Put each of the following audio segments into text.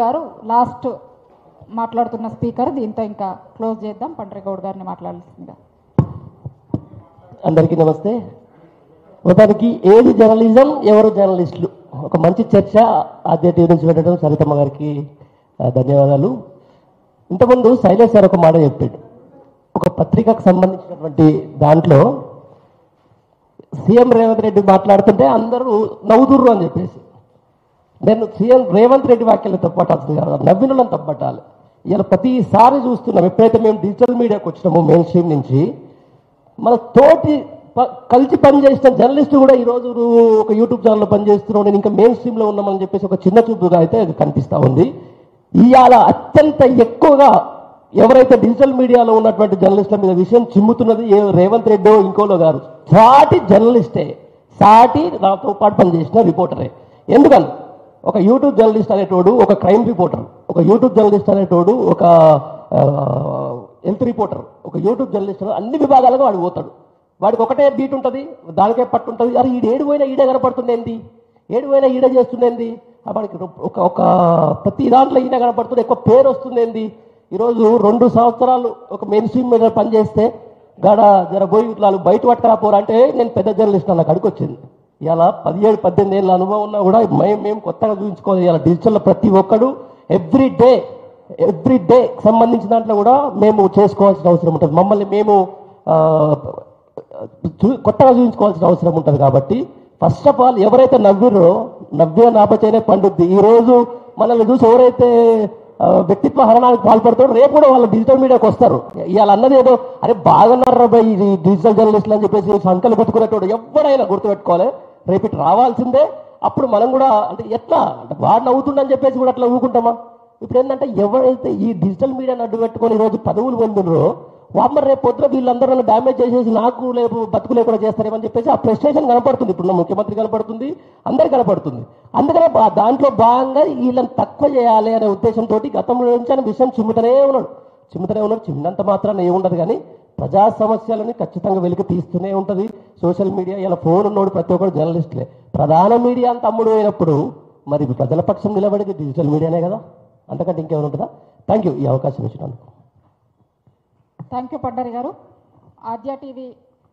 గారు లాస్ట్ మాట్లాడుతున్న స్పీకర్. దీంతో ఇంకా క్లోజ్ చేద్దాం. పండ్రిగౌడ్ గారిని మాట్లాడాల్సిందిగా. అందరికీ నమస్తే. మొత్తానికి ఏది జర్నలిజం, ఎవరు జర్నలిస్టులు, ఒక మంచి చర్చ ఆద్య టీవీ నుంచి పెట్టడం సరితమ్మ గారికి ధన్యవాదాలు. ఇంతకుముందు శైలేష్ గారు ఒక మాట చెప్పాడు. ఒక పత్రికకు సంబంధించినటువంటి దాంట్లో సీఎం రేవంత్ రెడ్డి మాట్లాడుతుంటే అందరూ నవ్వుదుర్రు అని చెప్పేసి, నేను సీఎం రేవంత్ రెడ్డి వ్యాఖ్యలు తప్పట్టాల్సింది కాదు, నవ్వినలను తప్పట్టాలి. ఇలా ప్రతిసారి చూస్తున్నాం. ఎప్పుడైతే మేము డిజిటల్ మీడియాకి వచ్చినామో మెయిన్ స్ట్రీమ్ నుంచి, మన తోటి కలిసి పనిచేసిన జర్నలిస్టు కూడా ఈరోజు ఒక యూట్యూబ్ ఛానల్లో పనిచేస్తున్నాం, నేను ఇంకా మెయిన్ స్ట్రీమ్లో ఉన్నామని చెప్పేసి ఒక చిన్న చూపుగా అయితే అది కనిపిస్తూ ఉంది. ఇవాళ అత్యంత ఎక్కువగా ఎవరైతే డిజిటల్ మీడియాలో ఉన్నటువంటి జర్నలిస్టుల మీద విషయం చిమ్ముతున్నది రేవంత్ రెడ్డి ఇంకోలో గారు. సాటి జర్నలిస్టే, సాటి నాతో పాటు పనిచేసిన రిపోర్టరే. ఎందుకని ఒక యూట్యూబ్ జర్నలిస్ట్ అనేటోడు ఒక క్రైమ్ రిపోర్టర్, ఒక యూట్యూబ్ జర్నలిస్ట్ అనేటోడు ఒక హెల్త్ రిపోర్టర్, ఒక యూట్యూబ్ జర్నలిస్ట్ అన్ని విభాగాలుగా వాడు పోతాడు. వాడికి ఒకటే బీట్ ఉంటుంది, దానికే పట్టు ఉంటుంది. అరే ఏడు పోయినా ఈడే కనపడుతుండేంది, ఏడు పోయినా ఈడ చేస్తుండేంది, వాడికి ఒక ప్రతి దాంట్లో ఈయన కనపడుతుంది, ఎక్కువ పేరు వస్తుండేంది. ఈరోజు 2 సంవత్సరాలు ఒక మెయిన్ స్ట్రీమ్ మీద పనిచేస్తే గడ జర పోయి ఇట్లా బయట పట్టుకురాపోరా అంటే నేను పెద్ద జర్నలిస్ట్ నాకు అడుకొచ్చింది. ఇలా 17-18 ఏళ్ళ అనుభవం ఉన్నా కూడా మేము కొత్తగా చూపించుకోవాలి. ఇలా డిజిటల్లో ప్రతి ఒక్కడు ఎవ్రీ డే సంబంధించిన దాంట్లో కూడా మేము చేసుకోవాల్సిన అవసరం ఉంటుంది. మమ్మల్ని మేము కొత్తగా చూపించుకోవాల్సిన అవసరం ఉంటుంది. కాబట్టి ఫస్ట్ ఆఫ్ ఆల్ ఎవరైతే నవ్వే నాపచైనే పండుద్ది. ఈరోజు మనల్ని చూసి ఎవరైతే వ్యక్తిత్వ హరణానికి పాల్పడతారు, రేపు కూడా వాళ్ళు డిజిటల్ మీడియాకి వస్తారు. ఇవాళ అన్నది ఏదో అరే బాగున్నారా బాయ్ ఇది డిజిటల్ జర్నలిస్టులు అని చెప్పేసి సంఖ్యలు బతుకునేటోడు ఎవరైనా గుర్తుపెట్టుకోవాలి, రేపు ఇటు రావాల్సిందే. అప్పుడు మనం కూడా అంటే ఎట్లా అంటే వాడు నవ్వుతుండని చెప్పేసి కూడా అట్లా ఊరుకుంటామా? ఇప్పుడు ఏంటంటే ఎవరైతే ఈ డిజిటల్ మీడియాని అడ్డు పెట్టుకొని ఈరోజు పదవులు పొందినరో వామ్మ రేపు పొద్దున వీళ్ళందరూ డ్యామేజ్ చేసేసి నాకు లేపు బతుకు లేకుండా చేస్తారేమని చెప్పేసి ఆ ప్రెస్టేషన్ కనపడుతుంది. ఇప్పుడు ముఖ్యమంత్రి కనపడుతుంది, అందరికి కనపడుతుంది. అందుకనే దాంట్లో భాగంగా వీళ్ళని తక్కువ చేయాలి అనే ఉద్దేశంతో గతంలో నుంచి అనే విషయం చిమ్ముతూనే ఉన్నాడు. చిమ్మినంత మాత్రాన ఏముండదు, కానీ ప్రజా సమస్యలని ఖచ్చితంగా వెలికి తీస్తూనే ఉంటుంది సోషల్ మీడియా. ఇలా ఫోన్ ఉన్నోడు ప్రతి ఒక్కరు జర్నలిస్టులే. ప్రధాన మీడియా అంత అమ్ముడు అయినప్పుడు మరి ప్రజల పక్షం నిలబడేది డిజిటల్ మీడియానే కదా, అంతకంటే ఇంకేమైనా ఉంటుందా? థ్యాంక్ యూ ఈ అవకాశం ఇచ్చినందుకు. థ్యాంక్ యూ పండరి గారు. ఆద్య టీవీ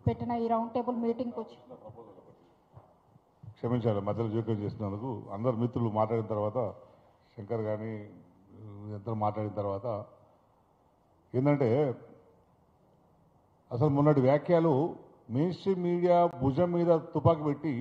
పెట్టిన ఈ రౌండ్ టేబుల్ మీటింగ్కి వచ్చి క్షమించాలి మధ్యలో జోక్యం చేసినందుకు. అందరు మిత్రులు మాట్లాడిన తర్వాత, శంకర్ కానీ ఇద్దరు మాట్లాడిన తర్వాత ఏంటంటే అసలు మొన్నటి వ్యాఖ్యలు మెయిన్ స్ట్రీమ్ మీడియా భుజం మీద తుపాకీ పెట్టి